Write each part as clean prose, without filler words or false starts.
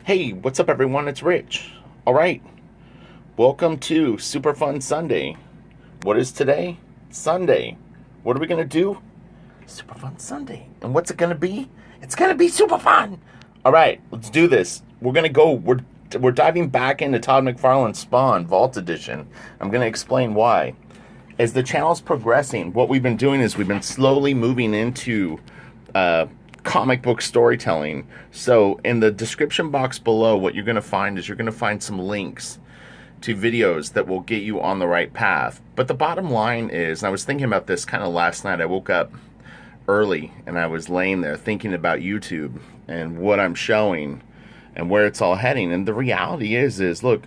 Hey, what's up, everyone? It's Rich. All right, welcome to Super Fun Sunday. What is today? Sunday. What are we gonna do? Super Fun Sunday. And what's it gonna be? It's gonna be super fun. All right, let's do this. We're gonna go. We're diving back into Todd McFarlane's Spawn Vault Edition. I'm gonna explain why. As the channel's progressing, what we've been doing is we've been slowly moving into comic book storytelling. So in the description box below, what you're going to find is you're going to find some links to videos that will get you on the right path. But the bottom line is, and I was thinking about this kind of last night, I woke up early and I was laying there thinking about YouTube and what I'm showing and where it's all heading. And the reality is look,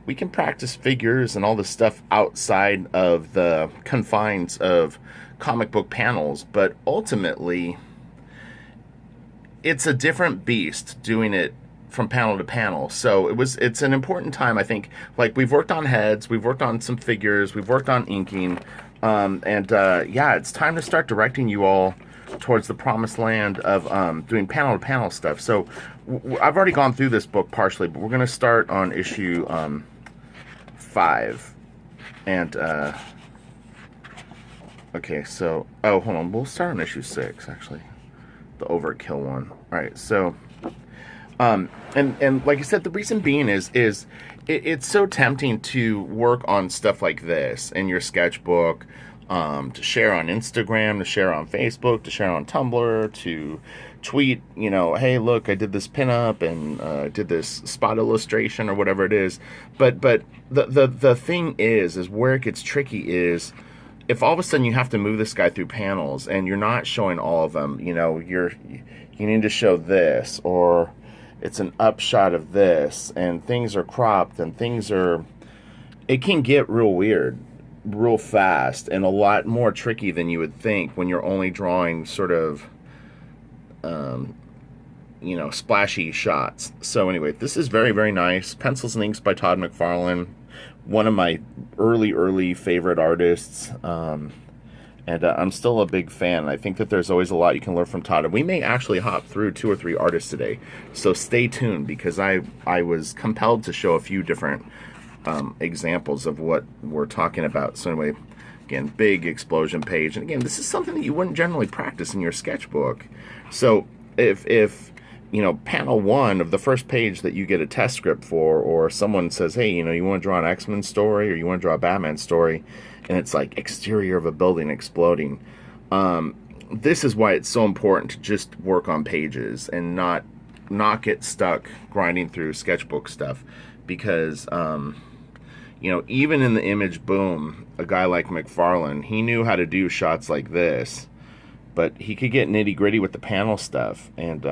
we can practice figures and all this stuff outside of the confines of comic book panels, but ultimately it's a different beast doing it from panel to panel. So it's an important time, I think. Like, we've worked on heads, we've worked on some figures, we've worked on inking, yeah, it's time to start directing you all towards the promised land of doing panel to panel stuff. So I've already gone through this book partially, but we're going to start on issue 5. And okay, so hold on, we'll start on issue 6 actually. The overkill one. All right, so and like I said, the reason being is it's so tempting to work on stuff like this in your sketchbook, to share on Instagram, to share on Facebook, to share on Tumblr, to tweet, hey, look, I did this pinup and did this spot illustration or whatever it is. But the thing is where it gets tricky is, if all of a sudden you have to move this guy through panels and you're not showing all of them, you need to show this, or it's an upshot of this, and things are cropped, and it can get real weird real fast and a lot more tricky than you would think when you're only drawing sort of splashy shots. So anyway, this is very, very nice. Pencils and Inks by Todd McFarlane, one of my early favorite artists, and I'm still a big fan. I think that there's always a lot you can learn from Todd, and we may actually hop through 2 or 3 artists today, so stay tuned, because I was compelled to show a few different examples of what we're talking about. So anyway, again, big explosion page, and again, this is something that you wouldn't generally practice in your sketchbook. So if panel 1 of the first page that you get a test script for, or someone says, hey, you want to draw an X-Men story, or you want to draw a Batman story, and it's like exterior of a building exploding, this is why it's so important to just work on pages and not get stuck grinding through sketchbook stuff, because even in the image boom, a guy like McFarlane, he knew how to do shots like this, but he could get nitty gritty with the panel stuff. And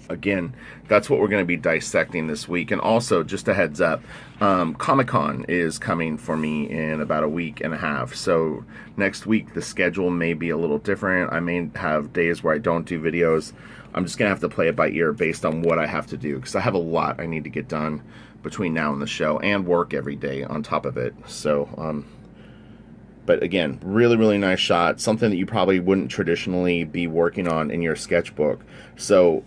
again, that's what we're going to be dissecting this week. And also, just a heads up, Comic-Con is coming for me in about a week and a half. So next week, the schedule may be a little different. I may have days where I don't do videos. I'm just going to have to play it by ear based on what I have to do, because I have a lot I need to get done between now and the show, and work every day on top of it. So, but again, really, really nice shot. Something that you probably wouldn't traditionally be working on in your sketchbook. So,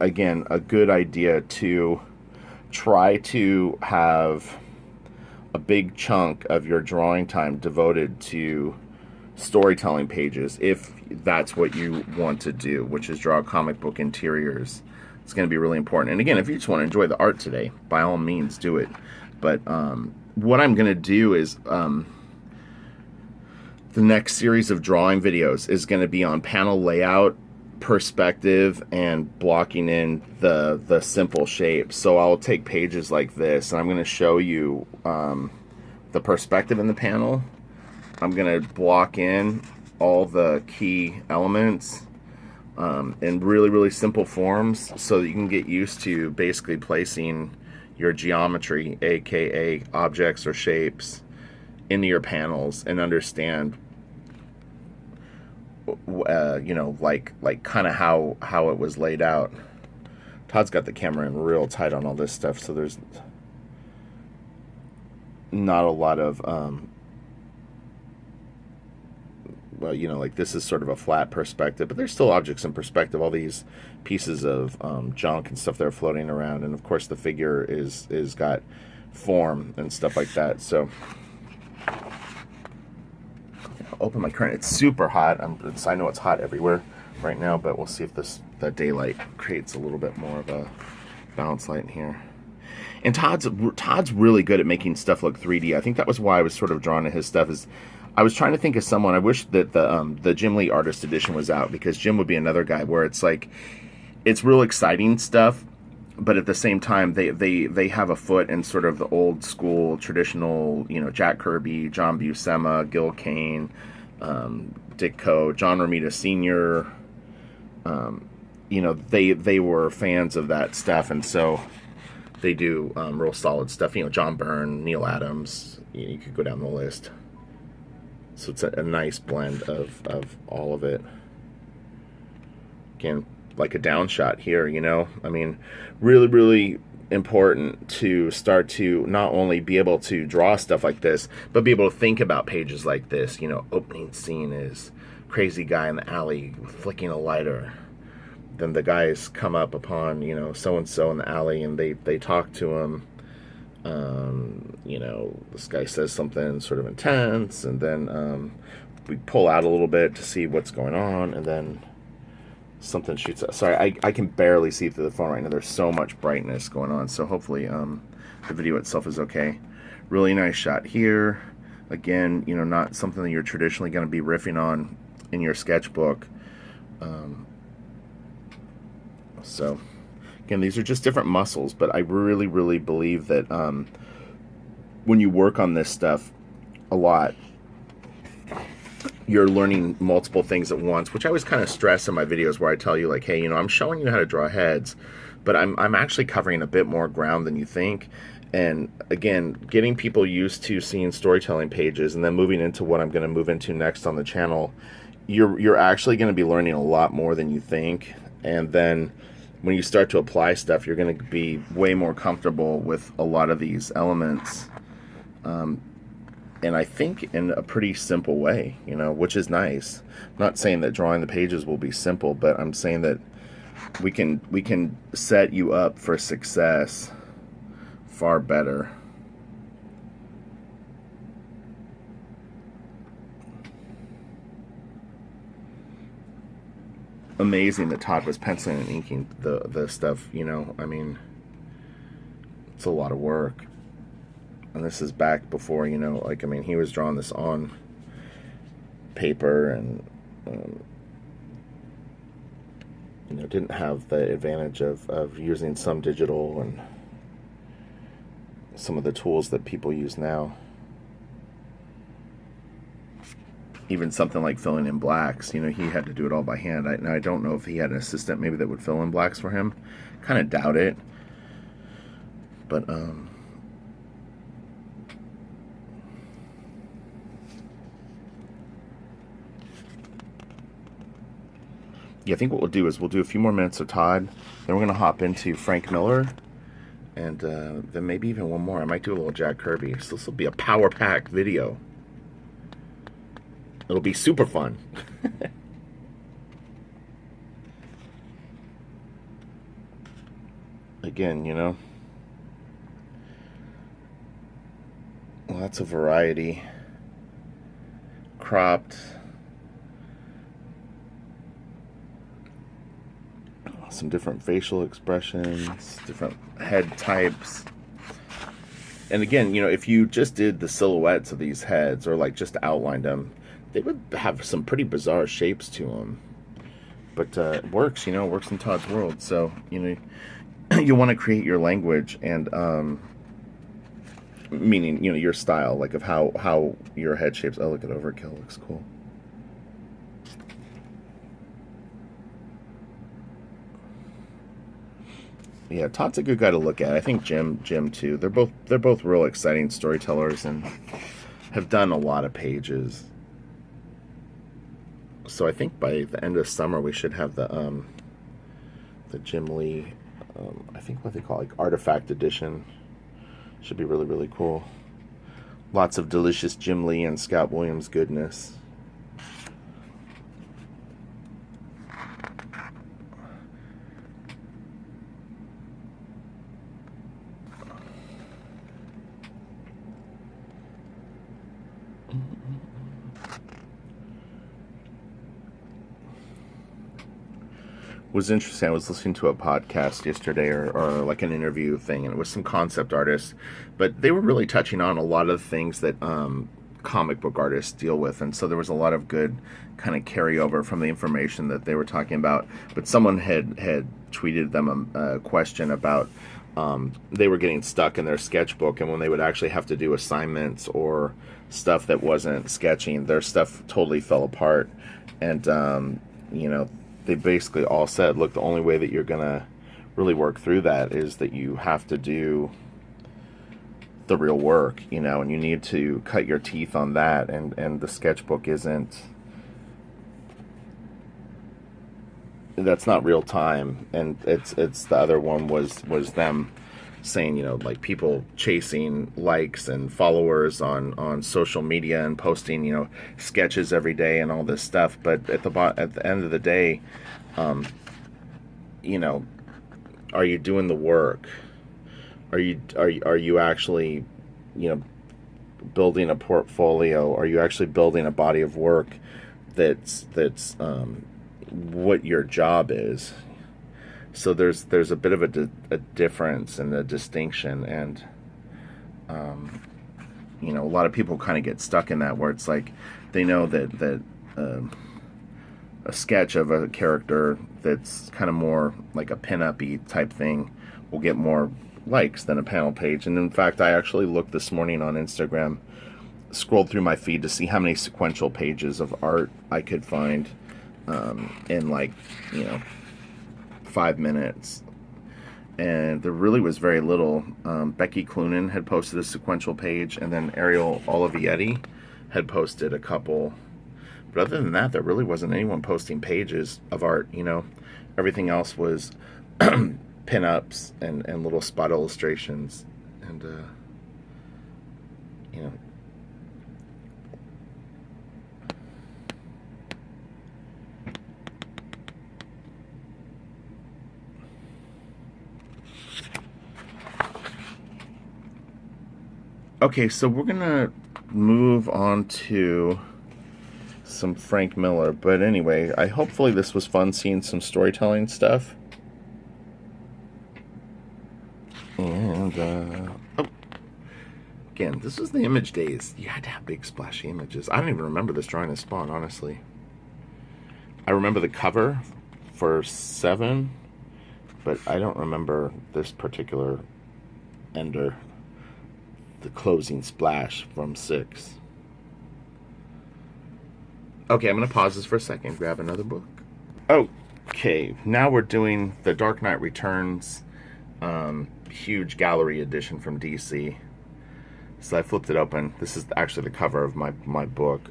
again, a good idea to try to have a big chunk of your drawing time devoted to storytelling pages, if that's what you want to do, which is draw comic book interiors. It's going to be really important. And again, if you just want to enjoy the art today, by all means, do it. But what I'm going to do is the next series of drawing videos is going to be on panel layout, perspective, and blocking in the simple shapes. So I'll take pages like this, and I'm going to show you the perspective in the panel. I'm going to block in all the key elements in really, really simple forms, so that you can get used to basically placing your geometry, aka objects or shapes, into your panels, and understand like kind of how it was laid out. Todd's got the camera in real tight on all this stuff, so there's not a lot of well, like this is sort of a flat perspective, but there's still objects in perspective. All these pieces of junk and stuff that are floating around, and of course the figure is got form and stuff like that. So I'll open my curtain. It's super hot. I know it's hot everywhere right now, but we'll see if the daylight creates a little bit more of a balance light in here. And Todd's really good at making stuff look 3D. I think that was why I was sort of drawn to his stuff. Is I was trying to think of someone. I wish that the Jim Lee Artist Edition was out, because Jim would be another guy where it's like, it's real exciting stuff, but at the same time they have a foot in sort of the old school traditional, you know, Jack Kirby, John Buscema, Gil Kane, Dick Coe, John Romita Sr. You know, they were fans of that stuff, and so they do real solid stuff. You know, John Byrne, Neil Adams. You could go down the list. So it's a nice blend of all of it. Again, like a down shot here, you know. I mean, really, really important to start to not only be able to draw stuff like this, but be able to think about pages like this. You know, opening scene is crazy guy in the alley flicking a lighter. Then the guys come up upon, you know, so-and-so in the alley, and they talk to him. You know, this guy says something sort of intense, and then we pull out a little bit to see what's going on, and then something shoots up. Sorry, I can barely see through the phone right now. There's so much brightness going on, so hopefully the video itself is okay. Really nice shot here. Again, you know, not something that you're traditionally going to be riffing on in your sketchbook. So again, these are just different muscles, but I really, really believe that when you work on this stuff a lot, you're learning multiple things at once, which I always kind of stress in my videos, where I tell you, like, hey, you know, I'm showing you how to draw heads, but I'm actually covering a bit more ground than you think. And again, getting people used to seeing storytelling pages, and then moving into what I'm going to move into next on the channel, you're actually going to be learning a lot more than you think. And then when you start to apply stuff, you're going to be way more comfortable with a lot of these elements. And I think in a pretty simple way, you know, which is nice. I'm not saying that drawing the pages will be simple, but I'm saying that we can set you up for success far better. Amazing that Todd was penciling and inking the stuff, you know. I mean, it's a lot of work. And this is back before, you know, like, I mean, he was drawing this on paper, and you know, didn't have the advantage of using some digital and some of the tools that people use now. Even something like filling in blacks, you know, he had to do it all by hand. Now, I don't know if he had an assistant maybe that would fill in blacks for him. Kind of doubt it. But, yeah, I think what we'll do is we'll do a few more minutes of Todd. Then we're going to hop into Frank Miller. And then maybe even one more. I might do a little Jack Kirby. So this will be a power-packed video. It'll be super fun. Again, you know, lots of variety. Cropped. Some different facial expressions, different head types. And again, you know, if you just did the silhouettes of these heads, or like just outlined them, they would have some pretty bizarre shapes to them. But it works, you know, it works in Todd's world. So, you know, you want to create your language, and meaning, you know, your style, like of how your head shapes. Oh, look at Overkill, looks cool. Yeah, Todd's a good guy to look at. I think Jim too. They're both real exciting storytellers and have done a lot of pages. So I think by the end of summer we should have the Jim Lee, I think what they call, like, Artifact Edition. Should be really, really cool. Lots of delicious Jim Lee and Scott Williams goodness. was interesting. I was listening to a podcast yesterday, or like an interview thing, and it was some concept artists, but they were really touching on a lot of things that comic book artists deal with, and so there was a lot of good kind of carryover from the information that they were talking about. But someone had tweeted them a question about they were getting stuck in their sketchbook, and when they would actually have to do assignments or stuff that wasn't sketching, their stuff totally fell apart. And they basically all said, look, the only way that you're gonna really work through that is that you have to do the real work, and you need to cut your teeth on that, and the sketchbook isn't, that's not real time. And it's the other one was them saying, like people chasing likes and followers on social media and posting, sketches every day and all this stuff. But at the end of the day, are you doing the work? Are you actually, building a portfolio? Are you actually building a body of work that's what your job is? So there's a bit of a difference and a distinction, and a lot of people kind of get stuck in that, where it's like they know that a sketch of a character that's kind of more like a pin-up-y type thing will get more likes than a panel page. And in fact, I actually looked this morning on Instagram, scrolled through my feed to see how many sequential pages of art I could find in 5 minutes, and there really was very little. Becky Cloonan had posted a sequential page, and then Ariel Olivetti had posted a couple. But other than that, there really wasn't anyone posting pages of art. Everything else was pin-ups and little spot illustrations, and Okay, so we're gonna move on to some Frank Miller. But anyway, hopefully this was fun seeing some storytelling stuff. And again, this was the image days. You had to have big splashy images. I don't even remember this drawing of Spawn, honestly. I remember the cover for 7, but I don't remember this particular ender. The closing splash from 6. Okay, I'm going to pause this for a second, grab another book. Okay, now we're doing The Dark Knight Returns, huge gallery edition from DC. So I flipped it open. This is actually the cover of my book.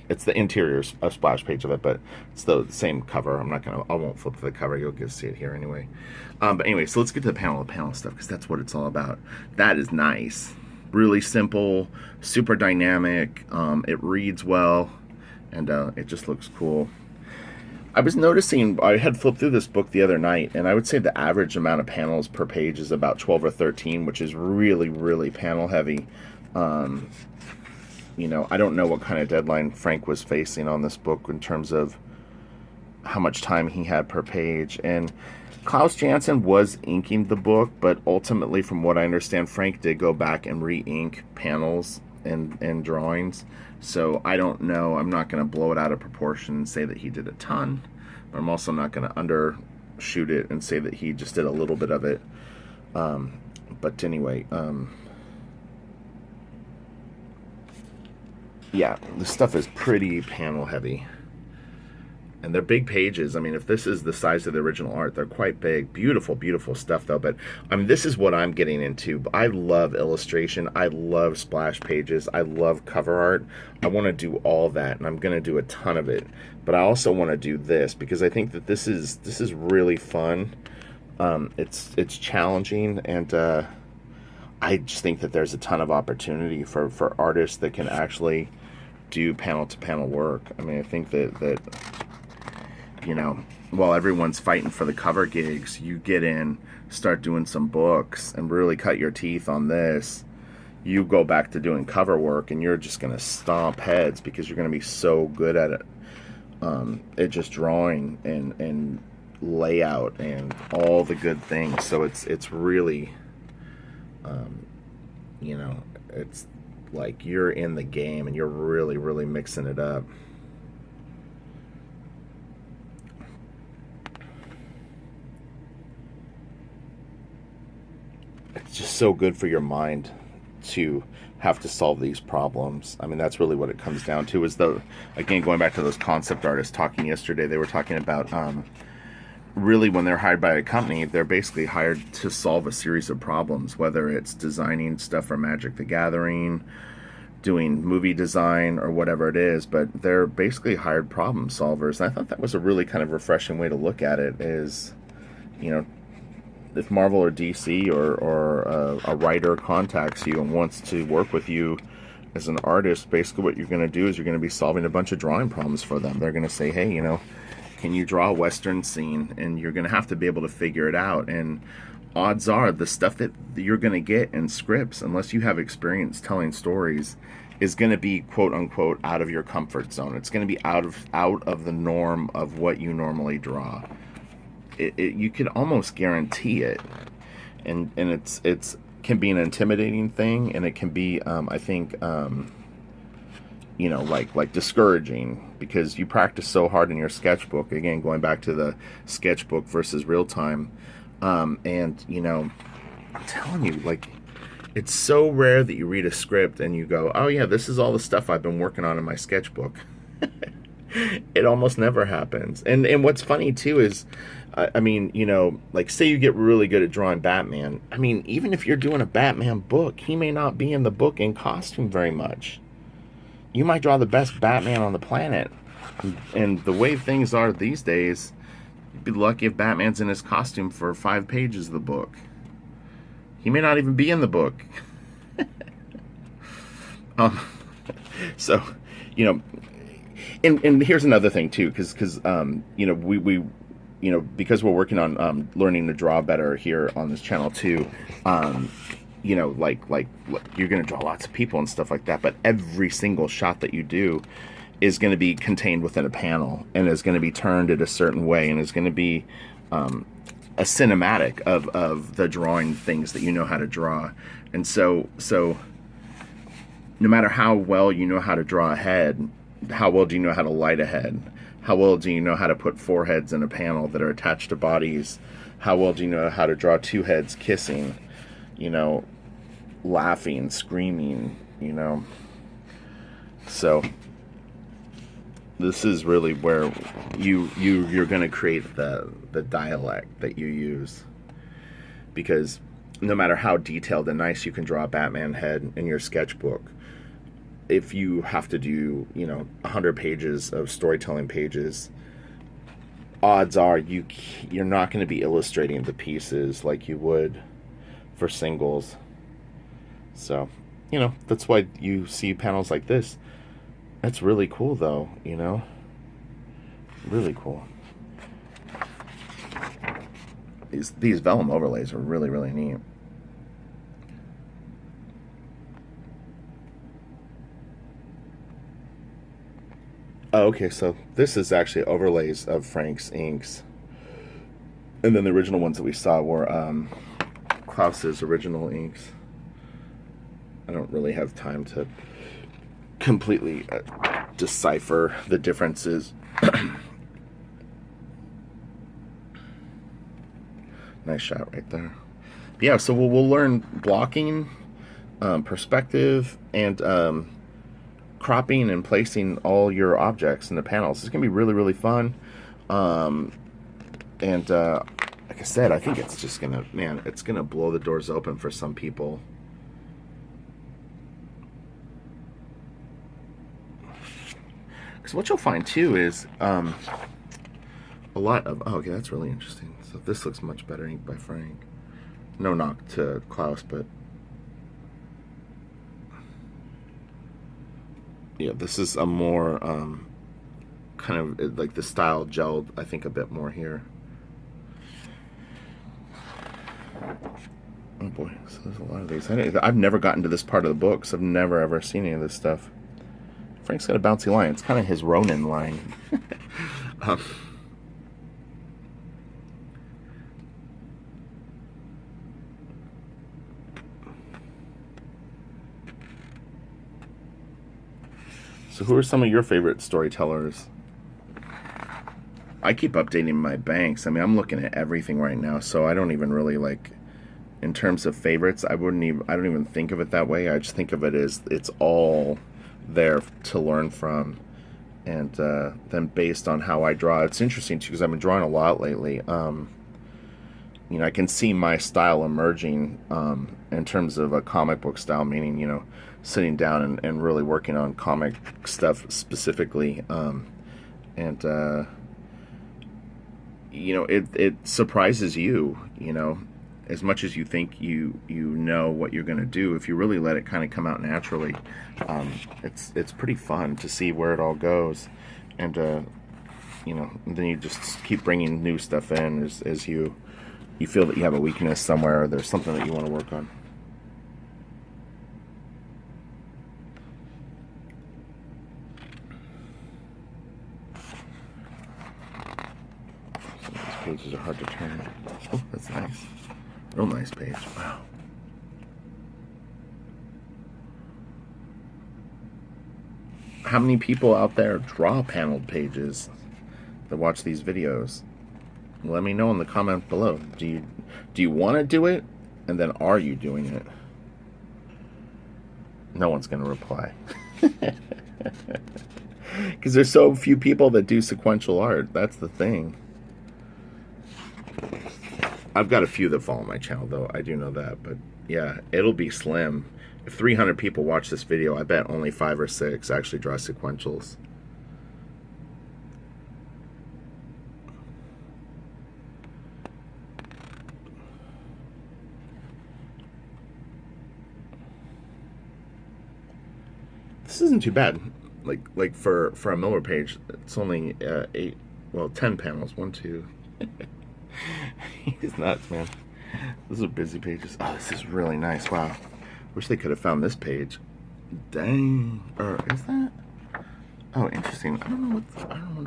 It's the interior splash page of it, but it's the same cover. I won't flip the cover. You'll get to see it here anyway. But anyway, so let's get to the panel stuff, because that's what it's all about. That is nice. Really simple, super dynamic. It reads well, and it just looks cool. I was noticing, I had flipped through this book the other night, and I would say the average amount of panels per page is about 12 or 13, which is really, really panel heavy. I don't know what kind of deadline Frank was facing on this book in terms of how much time he had per page. And Klaus Janson was inking the book, but ultimately, from what I understand, Frank did go back and re-ink panels and drawings. So I don't know. I'm not going to blow it out of proportion and say that he did a ton, but I'm also not going to undershoot it and say that he just did a little bit of it. But anyway, yeah, this stuff is pretty panel heavy. And they're big pages. I mean, if this is the size of the original art, they're quite big. Beautiful, beautiful stuff, though. But, this is what I'm getting into. I love illustration. I love splash pages. I love cover art. I want to do all that, and I'm going to do a ton of it. But I also want to do this, because I think that this is really fun. It's challenging, and I just think that there's a ton of opportunity for artists that can actually do panel-to-panel work. I mean, I think that while everyone's fighting for the cover gigs, you get in, start doing some books, and really cut your teeth on this. You go back to doing cover work, and you're just going to stomp heads, because you're going to be so good at it. Just drawing and layout and all the good things. So it's really, you know, it's like you're in the game and you're really, really mixing it up. It's just so good for your mind to have to solve these problems. I mean, that's really what it comes down to. Is the, again, going back to those concept artists talking yesterday, they were talking about really when they're hired by a company, they're basically hired to solve a series of problems, whether it's designing stuff for Magic the Gathering, doing movie design, or whatever it is. But they're basically hired problem solvers. And I thought that was a really kind of refreshing way to look at it. Is, you know, if Marvel or DC or a writer contacts you and wants to work with you as an artist, basically what you're going to do is you're going to be solving a bunch of drawing problems for them. They're going to say, hey, you know, can you draw a Western scene? And you're going to have to be able to figure it out. And odds are the stuff that you're going to get in scripts, unless you have experience telling stories, is going to be quote unquote out of your comfort zone. It's going to be out of the norm of what you normally draw. You could almost guarantee it, and it's can be an intimidating thing, and it can be I think you know, like discouraging, because you practice so hard in your sketchbook. Again, going back to the sketchbook versus real time, and you know, I'm telling you, like, it's so rare that you read a script and you go, oh yeah, this is all the stuff I've been working on in my sketchbook. It almost never happens. And what's funny too is, I mean, you know, like, say you get really good at drawing Batman. I mean, even if you're doing a Batman book, he may not be in the book in costume very much. You might draw the best Batman on the planet. And the way things are these days, you'd be lucky if Batman's in his costume for 5 pages of the book. He may not even be in the book. So, you know, and here's another thing too, because you know, we you know, because we're working on learning to draw better here on this channel too, you know, like you're going to draw lots of people and stuff like that, but every single shot that you do is going to be contained within a panel, and is going to be turned in a certain way, and is going to be a cinematic of the drawing things that you know how to draw. And so no matter how well you know how to draw a head, how well do you know how to light a head? How well do you know how to put 4 heads in a panel that are attached to bodies? How well do you know how to draw 2 heads kissing, you know, laughing, screaming, you know? So this is really where you're going to create the dialect that you use, because no matter how detailed and nice you can draw a Batman head in your sketchbook, if you have to do, you know, 100 pages of storytelling pages, odds are you're not going to be illustrating the pieces like you would for singles. So, you know, that's why you see panels like this. That's really cool, though, you know? Really cool. These vellum overlays are really, really neat. Oh, okay, so this is actually overlays of Frank's inks. And then the original ones that we saw were Klaus's original inks. I don't really have time to completely decipher the differences. Nice shot right there. But yeah, so we'll learn blocking, perspective, and cropping and placing all your objects in the panels. It's gonna be really, really fun. And like I said, I think it's just gonna, man, it's gonna blow the doors open for some people. Because what you'll find too is a lot of, oh, okay, that's really interesting. So this looks much better inked by Frank. No knock to Klaus, but yeah, this is a more kind of like the style gelled, I think, a bit more here. Oh boy, so there's a lot of these. I've never gotten to this part of the book, so I've never ever seen any of this stuff. Frank's got a bouncy line. It's kind of his Ronin line. So who are some of your favorite storytellers? I keep updating my banks. I mean, I'm looking at everything right now, so I don't even really like, in terms of favorites, I don't even think of it that way. I just think of it as it's all there to learn from. And then based on how I draw, it's interesting too because I've been drawing a lot lately. You know, I can see my style emerging in terms of a comic book style, meaning, you know, sitting down and really working on comic stuff specifically. And you know, it surprises you, you know, as much as you think you know what you're going to do. If you really let it kind of come out naturally, it's pretty fun to see where it all goes. And you know, and then you just keep bringing new stuff in as you feel that you have a weakness somewhere, or there's something that you want to work on. Some of these pages are hard to turn. Oh, that's nice. Real nice page. Wow. How many people out there draw paneled pages that watch these videos? Let me know in the comment below. Do you want to do it? And then are you doing it? No one's going to reply. Because there's so few people that do sequential art. That's the thing. I've got a few that follow my channel, though. I do know that. But yeah, it'll be slim. If 300 people watch this video, I bet only 5 or 6 actually draw sequentials. This isn't too bad. Like for a Miller page, it's only 10 panels. 1, 2. He's nuts, man. Those are busy pages. Oh, this is really nice. Wow. Wish they could have found this page. Dang. Or is that? Oh, interesting. I don't know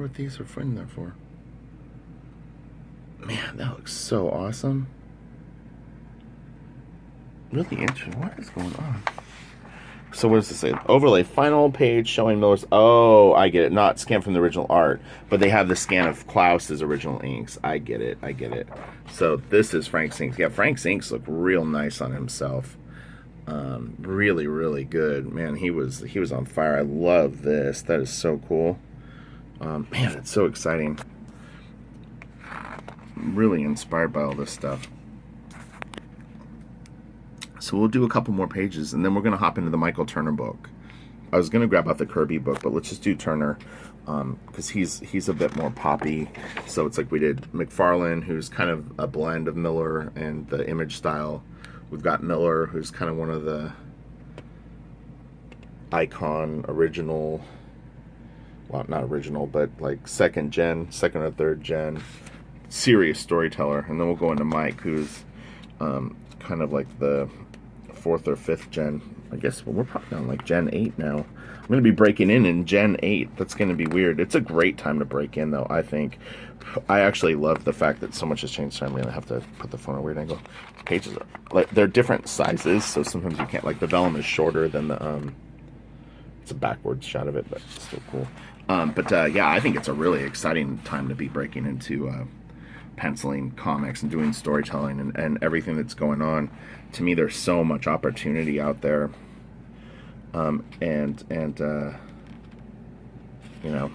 what these are in there for. Man, that looks so awesome. Really interesting. What is going on? So what does this say? Overlay, final page showing Miller's... Oh, I get it. Not scanned from the original art, but they have the scan of Klaus's original inks. I get it. I get it. So this is Frank's inks. Yeah, Frank's inks look real nice on himself. Really, really good. Man, he was on fire. I love this. That is so cool. Man, it's so exciting. Really inspired by all this stuff. So we'll do a couple more pages, and then we're going to hop into the Michael Turner book. I was going to grab out the Kirby book, but let's just do Turner, because he's a bit more poppy. So it's like we did Mcfarlane, who's kind of a blend of Miller and the image style. We've got Miller, who's kind of one of the icon original, well, not original, but like second or third gen serious storyteller. And then we'll go into Mike, who's kind of like the 4th or 5th gen. I guess we're probably on like Gen 8 now. I'm going to be breaking in Gen 8. That's going to be weird. It's a great time to break in, though, I think. I actually love the fact that so much has changed. So I'm going to have to put the phone at a weird angle. Pages are, like, they're different sizes, so sometimes you can't, like, the vellum is shorter than the, it's a backwards shot of it, but it's still cool. Yeah, I think it's a really exciting time to be breaking into penciling comics and doing storytelling and everything that's going on. To me, there's so much opportunity out there, you know,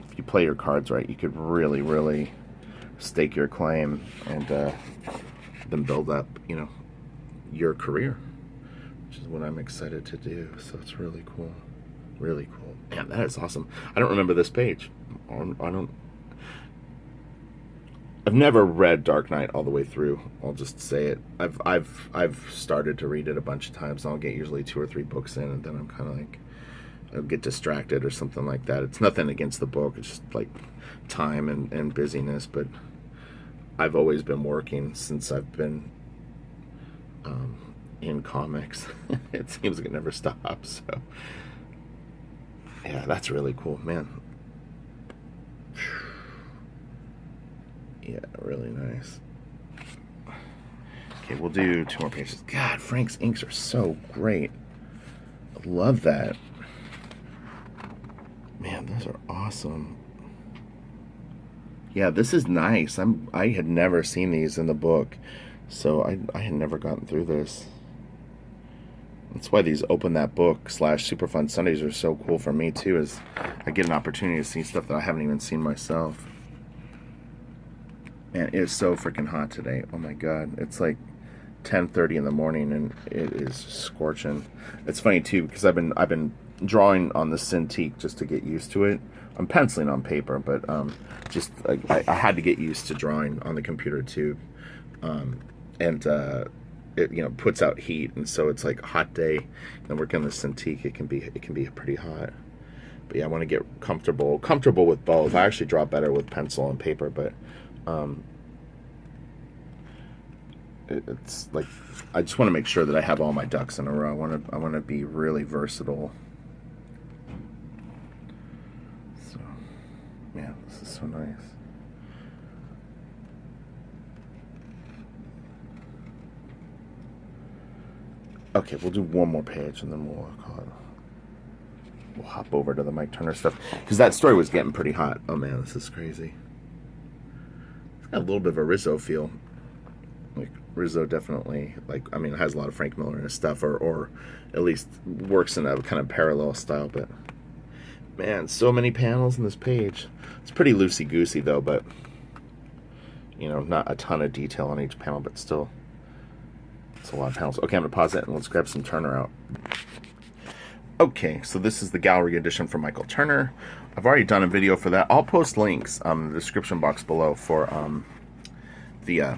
if you play your cards right, you could really stake your claim and then build up, you know, your career, which is what I'm excited to do. So it's really cool. Man, that is awesome. I don't remember this page. I've never read Dark Knight all the way through. I'll just say it. I've started to read it a bunch of times. I'll get usually 2 or 3 books in, and then I'm kind of like, I'll get distracted or something like that. It's nothing against the book. It's just like time and busyness. But I've always been working since I've been in comics. It seems like it never stops. So yeah, that's really cool, man. Yeah, really nice. Okay, we'll do 2 more pages. God, Frank's inks are so great. I love that. Those are awesome. Yeah, this is nice. I had never seen these in the book, so I had never gotten through this. That's why these Open That Book / Super Fun Sundays are so cool for me too, is I get an opportunity to see stuff that I haven't even seen myself. Man, it is so freaking hot today. Oh my god. It's like 10:30 in the morning and it is scorching. It's funny too because I've been drawing on the Cintiq just to get used to it. I'm penciling on paper, but just I had to get used to drawing on the computer too. And it, you know, puts out heat, and so it's like a hot day and working on the Cintiq, it can be pretty hot. But yeah, I want to get comfortable with both. I actually draw better with pencil and paper, but it's like I just want to make sure that I have all my ducks in a row. I want to be really versatile. So yeah, this is so nice. Okay, we'll do one more page and then we'll hop over to the Mike Turner stuff, because that story was getting pretty hot. Oh man, this is crazy. It's got a little bit of a Rizzo feel. Like Rizzo definitely, like, I mean, it has a lot of Frank Miller in his stuff, or at least works in a kind of parallel style. But man, so many panels in this page. It's pretty loosey-goosey though, but you know, not a ton of detail on each panel, but still, it's a lot of panels. Okay, I'm gonna pause it and let's grab some Turner out. Okay, so this is the gallery edition from Michael Turner. I've already done a video for that. I'll post links in the description box below for the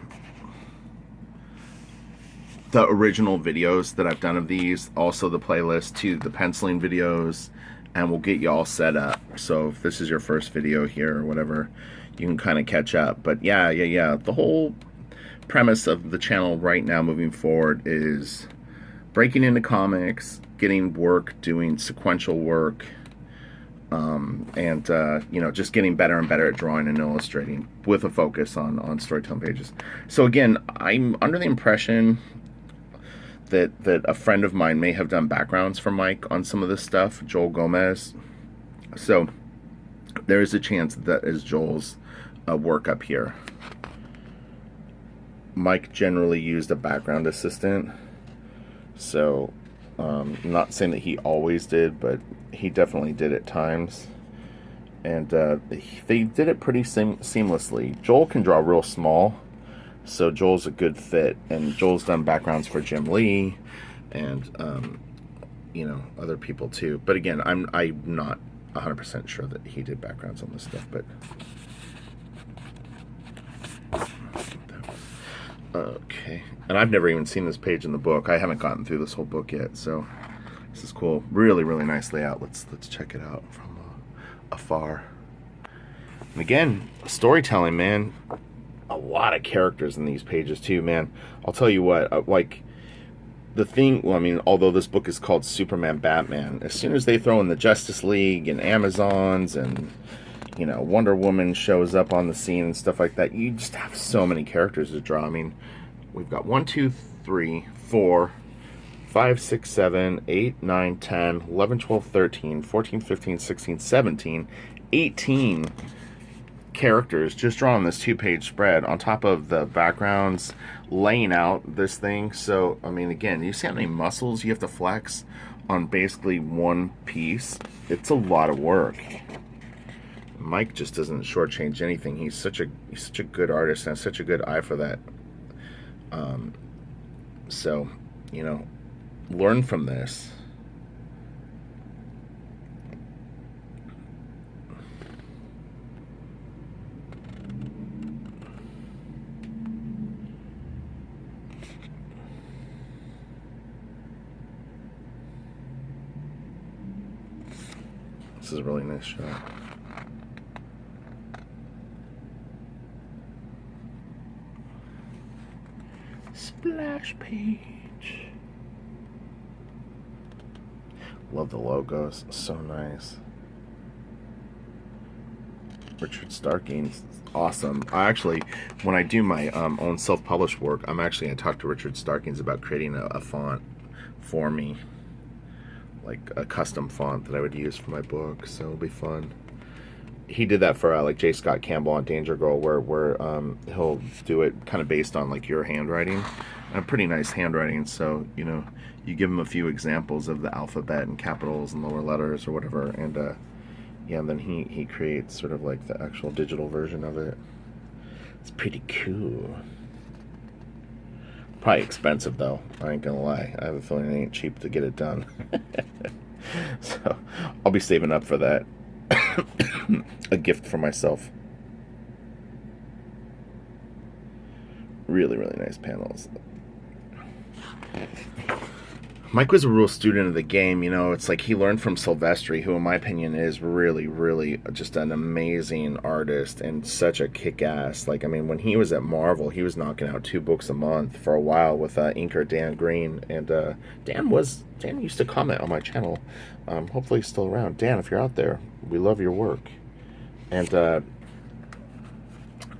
original videos that I've done of these, also the playlist to the penciling videos, and we'll get you all set up. So if this is your first video here or whatever, you can kind of catch up. But yeah, the whole premise of the channel right now moving forward is breaking into comics, getting work, doing sequential work, and you know, just getting better and better at drawing and illustrating with a focus on storytelling pages. So again, I'm under the impression that a friend of mine may have done backgrounds for Mike on some of this stuff, Joel Gomez. So there is a chance that is Joel's work up here. Mike generally used a background assistant, so I'm not saying that he always did, but he definitely did at times, and they did it pretty seamlessly. Joel can draw real small, so Joel's a good fit, and Joel's done backgrounds for Jim Lee and you know, other people too. But again, I'm not 100% sure that he did backgrounds on this stuff, but okay. And I've never even seen this page in the book. I haven't gotten through this whole book yet, so this is cool. Really, really nice layout. Let's check it out from afar. And again, storytelling, man. A lot of characters in these pages too, man. I'll tell you what, like the thing, well, I mean, although this book is called Superman Batman, as soon as they throw in the Justice League and Amazons and, you know, Wonder Woman shows up on the scene and stuff like that, you just have so many characters to draw. I mean, we've got 1, 2, 3, 4, 5, 6, 7, 8, 9, 10, 11, 12, 13, 14, 15, 16, 17, 18 characters just drawn on this 2-page spread, on top of the backgrounds laying out this thing. So I mean, again, you see how many muscles you have to flex on basically one piece? It's a lot of work. Mike just doesn't shortchange anything. He's such a good artist and has such a good eye for that. So, you know, learn from this. This is a really nice shot. Splash page. Love the logos. So nice. Richard Starking's awesome. I actually, when I do my own self-published work, I'm actually going to talk to Richard Starking's about creating a font for me, like a custom font that I would use for my book. So it'll be fun. he did that for like J. Scott Campbell on Danger Girl, where he'll do it kind of based on like your handwriting, and pretty nice handwriting. So you give him a few examples of the alphabet and capitals and lower letters or whatever, and yeah, and then he creates sort of like the actual digital version of it. It's pretty cool. Probably expensive though. I ain't gonna lie. I have a feeling it ain't cheap to get it done. So I'll be saving up for that. A gift for myself. Really, really nice panels. Mike was a real student of the game. It's like he learned from Silvestri, who in my opinion is really, really just an amazing artist and such a kick-ass. Like, I mean, when he was at Marvel, he was knocking out 2 books a month for a while with inker Dan Green. And Dan used to comment on my channel. Hopefully he's still around. Dan, if you're out there, we love your work. And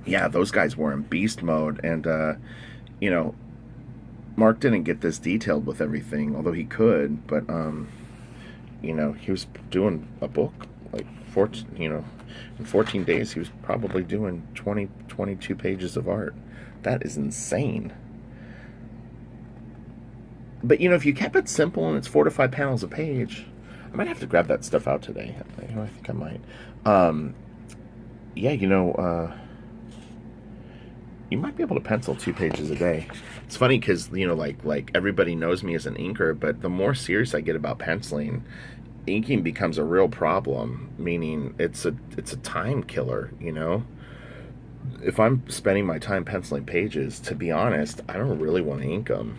yeah, those guys were in beast mode. And Mark didn't get this detailed with everything, although he could, but he was doing a book like in 14 days he was probably doing 22 pages of art. That is insane. But if you kept it simple and it's 4 to 5 panels a page, I might have to grab that stuff out today. I think I might. Yeah, you might be able to pencil 2 pages a day. It's funny because like everybody knows me as an inker, but the more serious I get about penciling, inking becomes a real problem. Meaning it's a time killer. If I'm spending my time penciling pages, to be honest, I don't really want to ink them.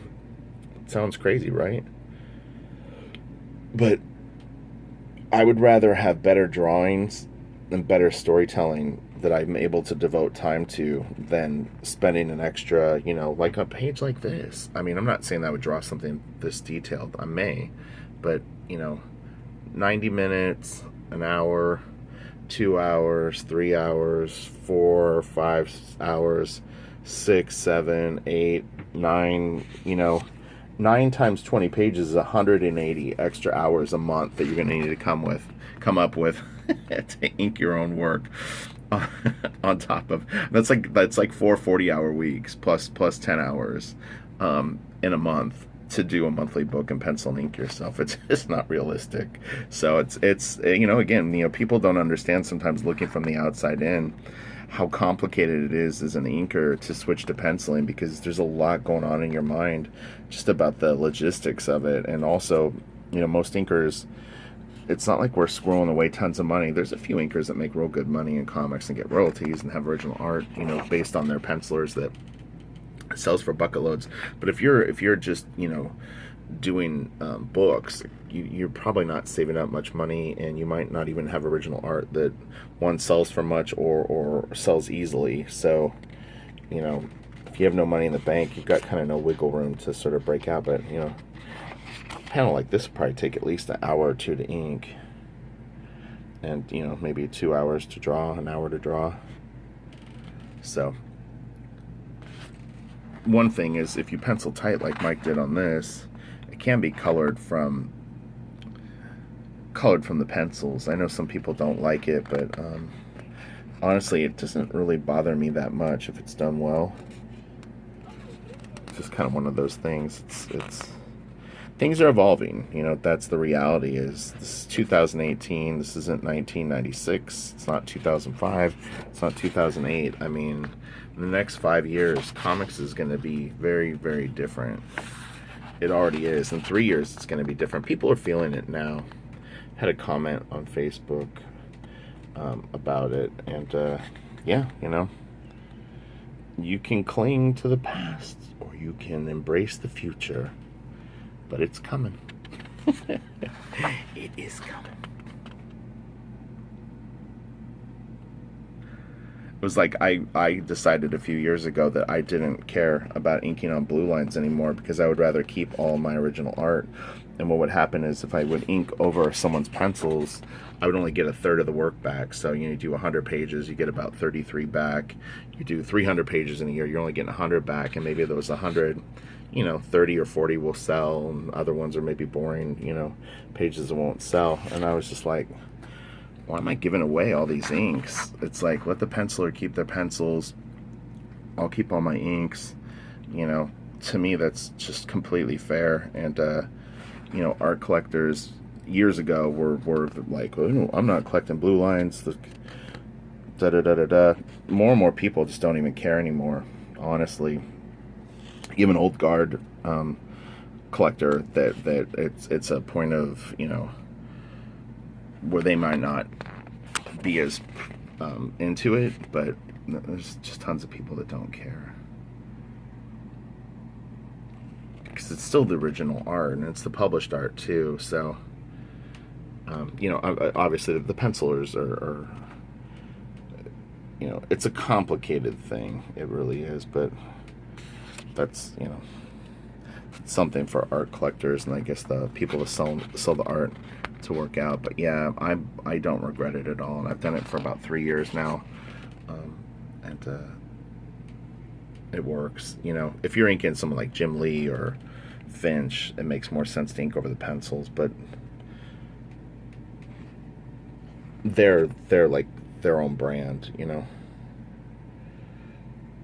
It sounds crazy, right? But I would rather have better drawings and better storytelling that I'm able to devote time to than spending an extra, like a page like this. I mean, I'm not saying that I would draw something this detailed. I may, but 90 minutes, an hour, 2 hours, 3 hours, 4 or 5 hours, 6, 7, 8, 9, 9 times 20 pages is 180 extra hours a month that you're going to need to come up with to ink your own work. On top of that's like 4 40-hour weeks plus 10 hours in a month to do a monthly book and pencil and ink yourself. It's just not realistic. So it's again, people don't understand sometimes looking from the outside in how complicated it is as an inker to switch to penciling, because there's a lot going on in your mind just about the logistics of it. And also, most inkers, it's not like we're squirreling away tons of money. There's a few inkers that make real good money in comics and get royalties and have original art, based on their pencilers that sells for bucket loads. But if you're just, doing books, you're probably not saving up much money, and you might not even have original art that one sells for much or sells easily. So, if you have no money in the bank, you've got kind of no wiggle room to sort of break out. But, a panel like this would probably take at least an hour or 2 to ink, and maybe 2 hours to draw, an hour to draw. So one thing is, if you pencil tight like Mike did on this, it can be colored from the pencils. I know some people don't like it, but honestly, it doesn't really bother me that much if it's done well. It's just kind of one of those things. It's things are evolving, that's the reality. Is this is 2018, this isn't 1996, it's not 2005, it's not 2008. I mean, in the next 5 years, comics is going to be very, very different. It already is. In 3 years, it's going to be different. People are feeling it now. Had a comment on Facebook about it, and yeah, you can cling to the past, or you can embrace the future. But it's coming. It is coming. It was like I decided a few years ago that I didn't care about inking on blue lines anymore, because I would rather keep all my original art. And what would happen is, if I would ink over someone's pencils, I would only get a third of the work back. So you do 100 pages, you get about 33 back. You do 300 pages in a year, you're only getting 100 back, and maybe those 100, 30 or 40 will sell, and other ones are maybe boring, pages that won't sell. And I was just like, why am I giving away all these inks? It's like, let the penciler keep their pencils. I'll keep all my inks. You know, to me, that's just completely fair. And, you know, art collectors years ago were like, oh, no, I'm not collecting blue lines. Da da da da da. More and more people just don't even care anymore, honestly. Even old guard collector, that it's a point of, you know, where they might not be as into it, but there's just tons of people that don't care, because it's still the original art and it's the published art too. So you know, obviously the pencilers are, you know, it's a complicated thing, it really is, but that's, you know, something for art collectors and I guess the people that sell the art to work out. But yeah, I don't regret it at all, and I've done it for about 3 years now, and it works. You know, if you're inking someone like Jim Lee or Finch, it makes more sense to ink over the pencils, but they're like their own brand, you know.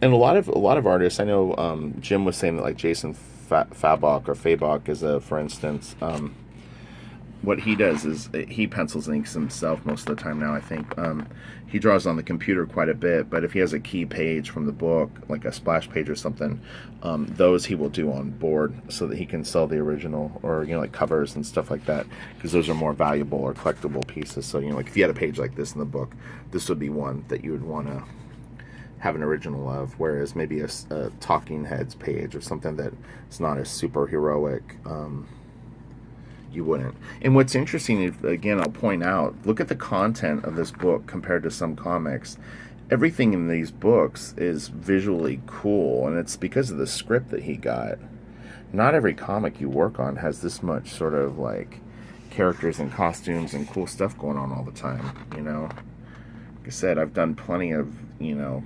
And a lot of artists, I know, Jim was saying that, like Jason Fabok or Fabok is a, for instance, what he does is he pencils and inks himself most of the time now, I think. He draws on the computer quite a bit, but if he has a key page from the book, like a splash page or something, those he will do on board so that he can sell the original, or, you know, like covers and stuff like that, because those are more valuable or collectible pieces. So, you know, like if you had a page like this in the book, this would be one that you would want to have an original of, whereas maybe a Talking Heads page or something that is not as super heroic, you wouldn't. And what's interesting is, again, I'll point out, look at the content of this book compared to some comics. Everything in these books is visually cool, and it's because of the script that he got. Not every comic you work on has this much sort of like characters and costumes and cool stuff going on all the time, you know. Like I said, I've done plenty of, you know,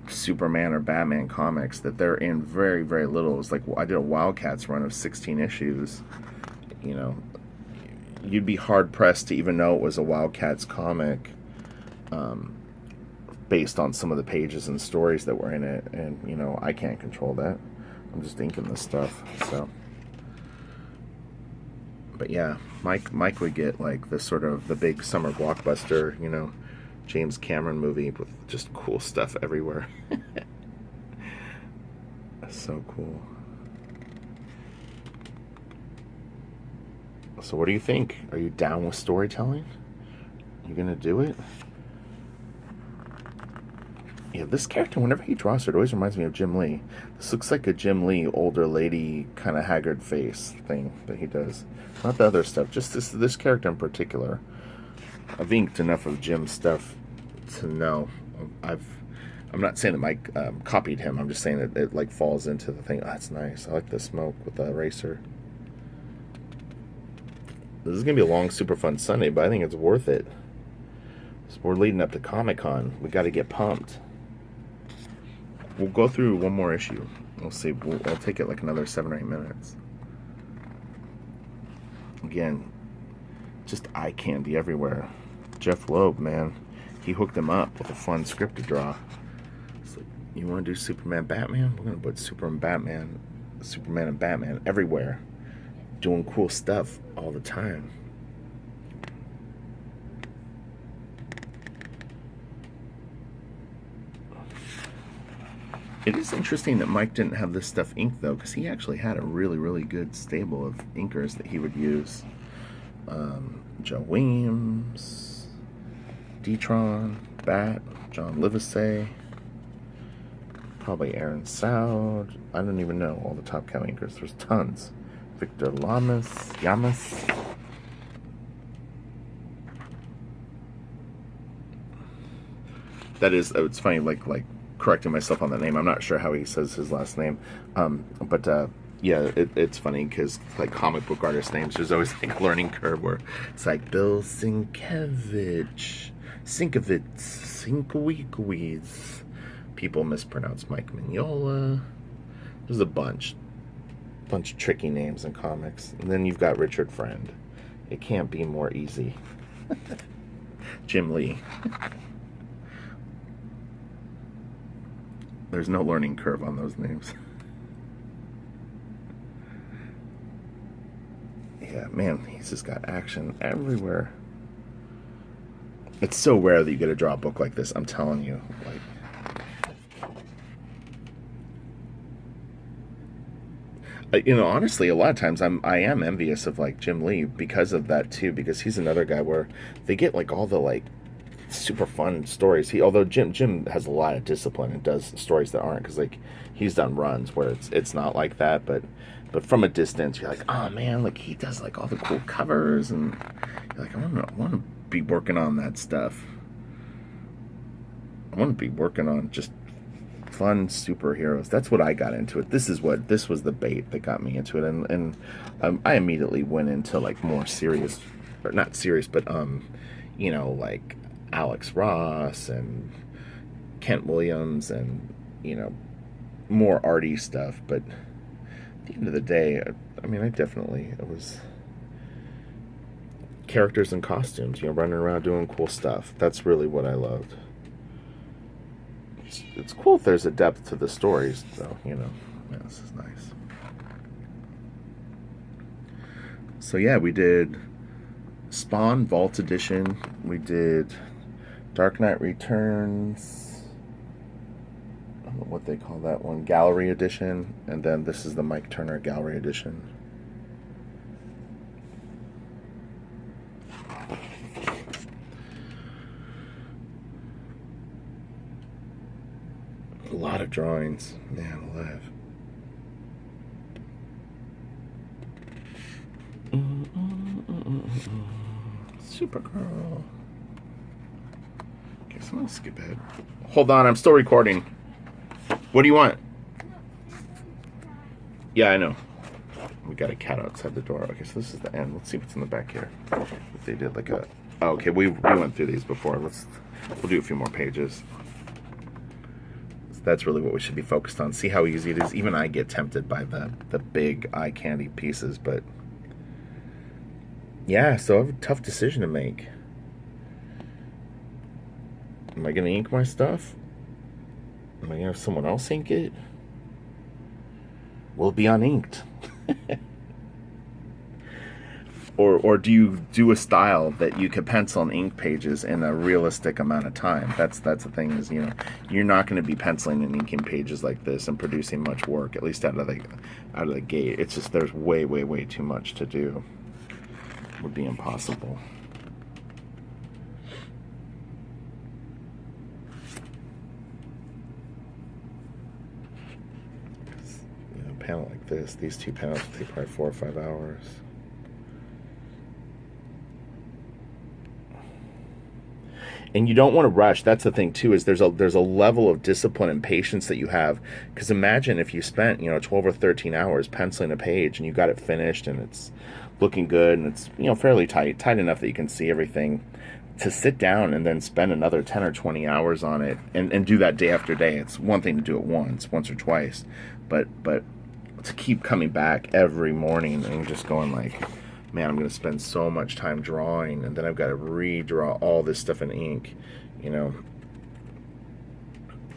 Superman or Batman comics that they're in very, very little. It's like, I did a Wildcats run of 16 issues. You know, you'd be hard pressed to even know it was a Wildcats comic, based on some of the pages and stories that were in it. And, you know, I can't control that. I'm just inking this stuff. So, but yeah, Mike would get like the sort of the big summer blockbuster, you know, James Cameron movie with just cool stuff everywhere. That's so cool. So what do you think? Are you down with storytelling? You gonna do it? Yeah, this character, whenever he draws it always reminds me of Jim Lee. This looks like a Jim Lee older lady kind of haggard face thing that he does. Not the other stuff, just this character in particular. I've inked enough of Jim's stuff to know. I'm not saying that Mike copied him. I'm just saying that it like falls into the thing. Oh, that's nice. I like the smoke with the eraser. This is going to be a long, super fun Sunday, but I think it's worth it. So we're leading up to Comic-Con. We got to get pumped. We'll go through one more issue. We'll see. I'll take it like another 7 or 8 minutes. Again, just eye candy everywhere. Jeff Loeb, man. He hooked him up with a fun script to draw. It's like, you want to do Superman, Batman? We're going to put Superman and Batman everywhere. Doing cool stuff all the time. It is interesting that Mike didn't have this stuff inked, though, because he actually had a really, really good stable of inkers that he would use. Joe Weems, D-Tron, Bat, John Livesey, probably Aaron Soud. I don't even know all the top count inkers. There's tons. Victor Yamas. That is, it's funny, like correcting myself on the name. I'm not sure how he says his last name, but yeah, it's funny because like comic book artist names, there's always like a learning curve where it's like Bill Sienkiewicz, people mispronounce Mike Mignola. There's a bunch of tricky names in comics. And then you've got Richard Friend. It can't be more easy. Jim Lee. There's no learning curve on those names. Yeah, man, he's just got action everywhere. It's so rare that you get to draw a book like this, I'm telling you. Like, honestly, a lot of times I am envious of like Jim Lee because of that too, because he's another guy where they get like all the like super fun stories. Although Jim has a lot of discipline and does stories that aren't, because like he's done runs where it's not like that, but from a distance you're like, oh man, like he does like all the cool covers, and you're like, I want to be working on that stuff. I want to be working on just fun superheroes. That's what I got into it. This was the bait that got me into it, and I immediately went into like more serious, or not serious, but like Alex Ross and Kent Williams, and more arty stuff. But at the end of the day, I mean, it was characters and costumes, running around doing cool stuff. That's really what I loved. It's cool if there's a depth to the stories, though. Yeah, this is nice. So yeah, we did Spawn Vault Edition. We did Dark Knight Returns. I don't know what they call that one. Gallery Edition. And then this is the Mike Turner Gallery Edition. A lot of drawings. Man alive. Supergirl. Okay, so I'm gonna skip ahead. Hold on, I'm still recording. What do you want? Yeah, I know. We got a cat outside the door. Okay, so this is the end. Let's see what's in the back here. If they did like a... Oh, okay, we went through these before. We'll do a few more pages. That's really what we should be focused on. See how easy it is. Even I get tempted by the big eye candy pieces, but yeah, so I have a tough decision to make. Am I gonna ink my stuff? Am I gonna have someone else ink it? Will it be uninked? Or do you do a style that you could pencil and ink pages in a realistic amount of time? That's the thing, is you're not going to be penciling and inking pages like this and producing much work, at least out of the gate. It's just there's way too much to do. It would be impossible. A panel like this, these two panels take probably 4 or 5 hours. And you don't want to rush. That's the thing too, is there's a level of discipline and patience that you have. Because imagine if you spent 12 or 13 hours penciling a page and you got it finished and it's looking good and it's fairly tight enough that you can see everything. To sit down and then spend another 10 or 20 hours on it and do that day after day. It's one thing to do it once or twice, but to keep coming back every morning and just going like, man, I'm going to spend so much time drawing, and then I've got to redraw all this stuff in ink.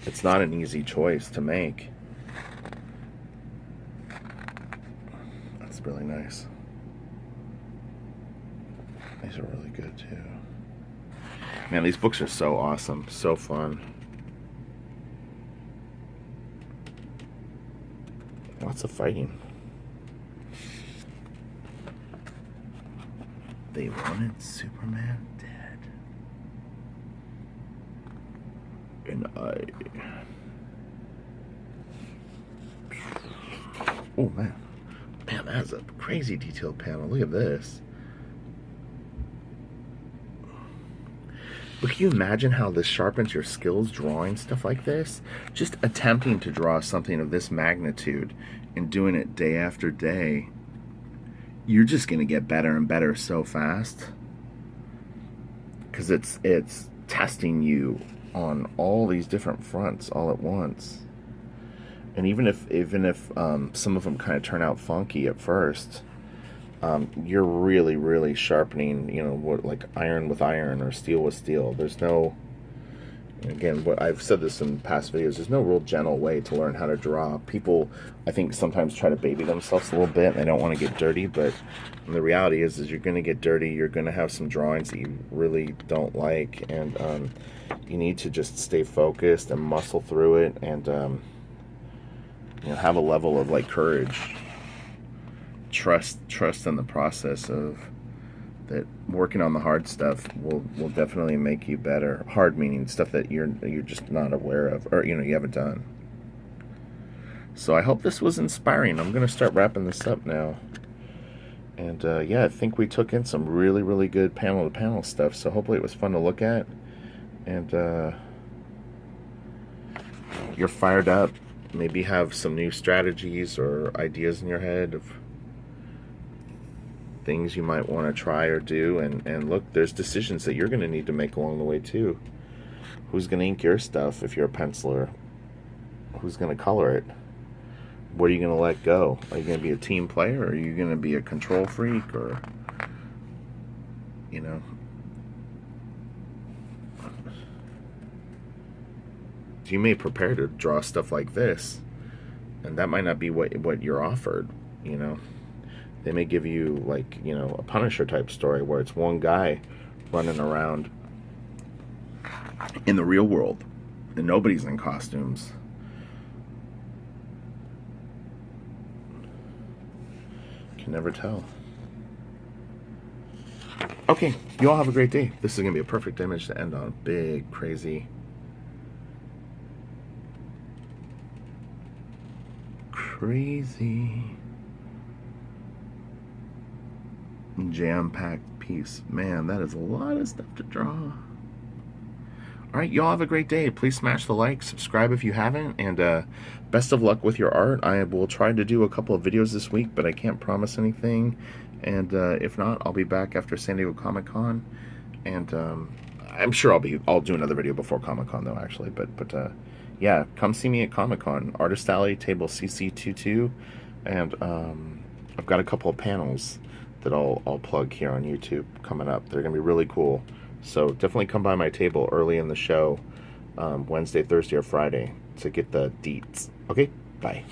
It's not an easy choice to make. That's really nice. These are really good too. Man, these books are so awesome, so fun. Lots of fighting. They wanted Superman dead. And oh man. Man, that's a crazy detailed panel. Look at this. But can you imagine how this sharpens your skills drawing stuff like this? Just attempting to draw something of this magnitude and doing it day after day. You're just going to get better and better so fast. Because it's testing you on all these different fronts all at once. And even if some of them kind of turn out funky at first, you're really, really sharpening, you know, what, like iron with iron or steel with steel. There's no, again, what I've said this in past videos, there's no real gentle way to learn how to draw. People, I think, sometimes try to baby themselves a little bit. They don't want to get dirty, but the reality is you're going to get dirty. You're going to have some drawings that you really don't like, and you need to just stay focused and muscle through it, and you know, have a level of like courage, trust in the process of that. Working on the hard stuff will definitely make you better. Hard meaning stuff that you're just not aware of, or you know, you haven't done. So I hope this was inspiring. I'm gonna start wrapping this up now. And yeah, I think we took in some really, really good panel to panel stuff. So hopefully it was fun to look at, and you're fired up. Maybe have some new strategies or ideas in your head of things you might want to try or do. And look, there's decisions that you're going to need to make along the way too. Who's going to ink your stuff if you're a penciler? Who's going to color it? What are you going to let go? Are you going to be a team player, or are you going to be a control freak? Or, you know, you may prepare to draw stuff like this, and that might not be what you're offered, you know. They may give you, like, you know, a Punisher type story where it's one guy running around in the real world and nobody's in costumes. Can never tell. Okay, you all have a great day. This is going to be a perfect image to end on. Big, crazy, jam-packed piece. Man, that is a lot of stuff to draw. Alright, y'all have a great day. Please smash the like, subscribe if you haven't, and best of luck with your art. I will try to do a couple of videos this week, but I can't promise anything. And if not, I'll be back after San Diego Comic-Con, and I'm sure I'll do another video before Comic-Con though, actually. But yeah, come see me at Comic-Con, Artist Alley, table CC22, and I've got a couple of panels that I'll plug here on YouTube coming up. They're gonna be really cool. So definitely come by my table early in the show, Wednesday, Thursday, or Friday to get the deets. Okay, bye.